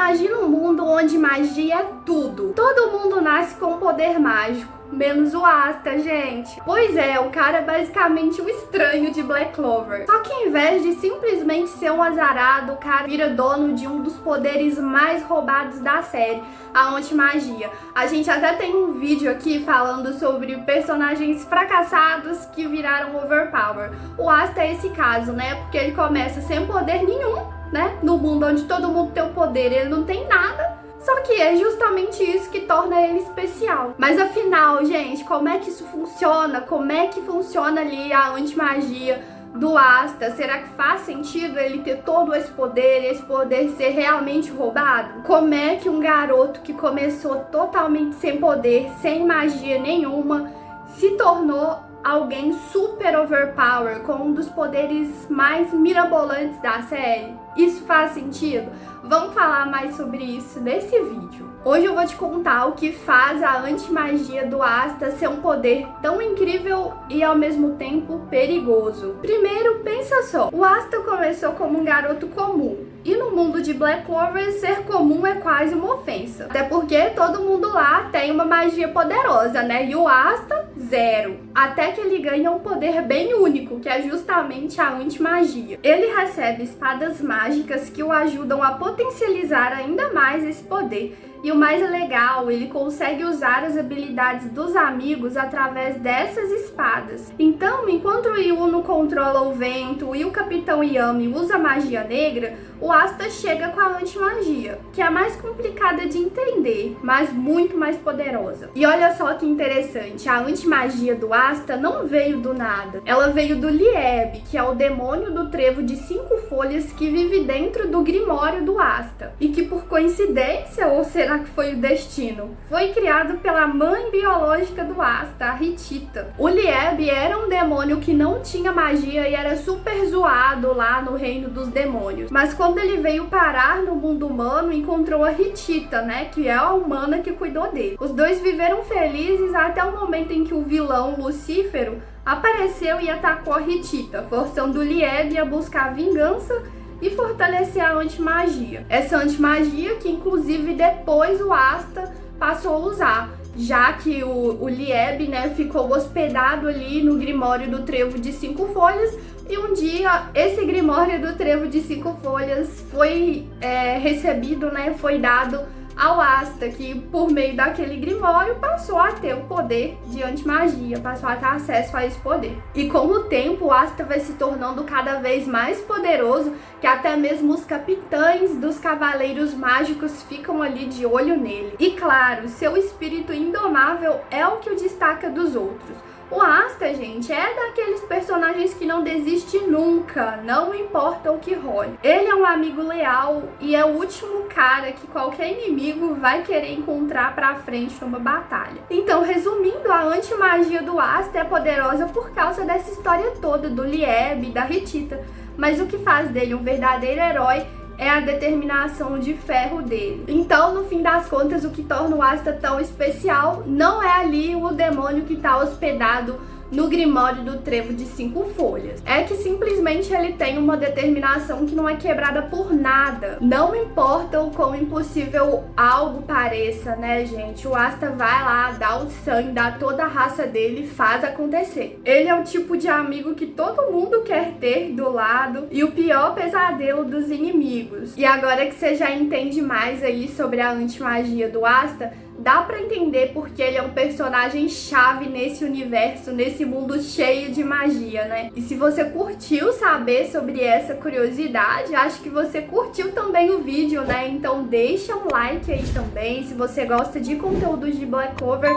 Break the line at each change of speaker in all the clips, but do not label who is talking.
Imagina um mundo onde magia é tudo. Todo mundo nasce com um poder mágico, menos o Asta, gente. Pois é, o cara é basicamente um estranho de Black Clover. Só que em vez de simplesmente ser um azarado, o cara vira dono de um dos poderes mais roubados da série, a antimagia. A gente até tem um vídeo aqui falando sobre personagens fracassados que viraram overpower. O Asta é esse caso, né? Porque ele começa sem poder nenhum, né? No mundo onde todo mundo tem o poder, ele não tem nada. Só que é justamente isso que torna ele especial. Mas afinal, gente, como é que isso funciona? Como é que funciona ali a antimagia do Asta? Será que faz sentido ele ter todo esse poder ser realmente roubado? Como é que um garoto que começou totalmente sem poder, sem magia nenhuma, se tornou alguém super overpower, com um dos poderes mais mirabolantes da série? Isso faz sentido? Vamos falar mais sobre isso nesse vídeo. Hoje eu vou te contar o que faz a antimagia do Asta ser um poder tão incrível e ao mesmo tempo perigoso. Primeiro, pensa só, o Asta começou como um garoto comum. E no mundo de Black Clover, ser comum é quase uma ofensa. Até porque todo mundo lá tem uma magia poderosa, né? E o Asta, zero. Até que ele ganha um poder bem único, que é justamente a antimagia. Ele recebe espadas mágicas que o ajudam a potencializar ainda mais esse poder. E o mais legal, ele consegue usar as habilidades dos amigos através dessas espadas. Então, enquanto o Yuno controla o vento e o Capitão Yami usa magia negra, o Asta chega com a antimagia, que é a mais complicada de entender, mas muito mais poderosa. E olha só que interessante, a antimagia do Asta não veio do nada. Ela veio do Lieb, que é o demônio do trevo de 5 folhas que vive dentro do Grimório do Asta. E que por coincidência, ou será que foi o destino, foi criado pela mãe biológica do Asta, a Hitita. O Lieb era um demônio que não tinha magia e era super zoado lá no reino dos demônios. Mas quando ele veio parar no mundo humano, encontrou a Hitita, né, que é a humana que cuidou dele. Os dois viveram felizes até o momento em que o vilão Lucífero apareceu e atacou a Hitita, forçando o Lieb a buscar vingança e fortalecer a antimagia. Essa antimagia que inclusive depois o Asta passou a usar, já que o Lieb, né, ficou hospedado ali no Grimório do Trevo de 5 folhas, e um dia esse Grimório do Trevo de 5 folhas foi recebido, né, foi dado ao Asta, que por meio daquele Grimório passou a ter o poder de antimagia, passou a ter acesso a esse poder. E com o tempo o Asta vai se tornando cada vez mais poderoso, que até mesmo os capitães dos Cavaleiros Mágicos ficam ali de olho nele. E claro, seu espírito indomável é o que o destaca dos outros. O Asta, gente, é daqueles personagens que não desiste nunca, não importa o que role. Ele é um amigo leal e é o último cara que qualquer inimigo vai querer encontrar pra frente numa batalha. Então, resumindo, a antimagia do Asta é poderosa por causa dessa história toda do Lieb e da Hitita. Mas o que faz dele um verdadeiro herói é a determinação de ferro dele. Então, no fim das contas, o que torna o Asta tão especial não é ali o demônio que está hospedado no Grimório do Trevo de 5 folhas. É que simplesmente ele tem uma determinação que não é quebrada por nada. Não importa o quão impossível algo pareça, né, gente? O Asta vai lá, dá o sangue, dá toda a raça dele e faz acontecer. Ele é o tipo de amigo que todo mundo quer ter do lado e o pior pesadelo dos inimigos. E agora que você já entende mais aí sobre a antimagia do Asta, dá pra entender porque ele é um personagem chave nesse universo, nesse mundo cheio de magia, né? E se você curtiu saber sobre essa curiosidade, acho que você curtiu também o vídeo, né? Então deixa um like aí também. Se você gosta de conteúdos de Black Clover,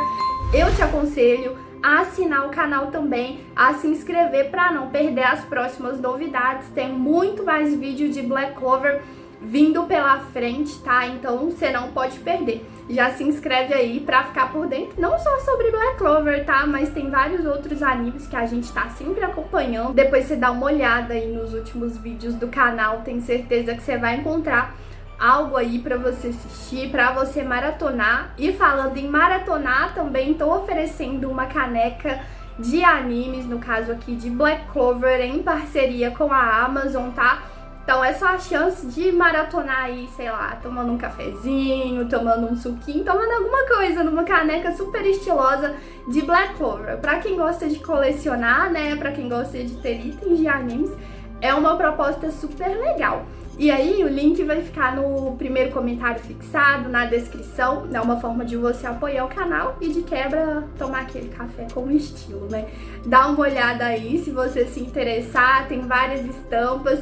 eu te aconselho a assinar o canal também, a se inscrever para não perder as próximas novidades. Tem muito mais vídeo de Black Clover vindo pela frente, tá? Então você não pode perder. Já se inscreve aí pra ficar por dentro, não só sobre Black Clover, tá? Mas tem vários outros animes que a gente tá sempre acompanhando. Depois você dá uma olhada aí nos últimos vídeos do canal, tenho certeza que você vai encontrar algo aí pra você assistir, pra você maratonar. E falando em maratonar, também tô oferecendo uma caneca de animes, no caso aqui de Black Clover, em parceria com a Amazon, tá? Então é só a chance de maratonar aí, sei lá, tomando um cafezinho, tomando um suquinho, tomando alguma coisa numa caneca super estilosa de Black Clover. Pra quem gosta de colecionar, né, pra quem gosta de ter itens de animes, é uma proposta super legal. E aí o link vai ficar no primeiro comentário fixado, na descrição. É uma forma de você apoiar o canal e de quebra tomar aquele café com estilo, né? Dá uma olhada aí se você se interessar, tem várias estampas.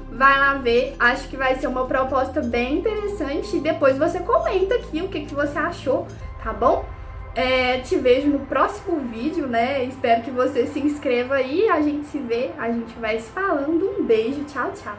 Vai lá ver, acho que vai ser uma proposta bem interessante. E depois você comenta aqui o que você achou, tá bom? Te vejo no próximo vídeo, né? Espero que você se inscreva aí, a gente se vê, a gente vai se falando. Um beijo, tchau, tchau!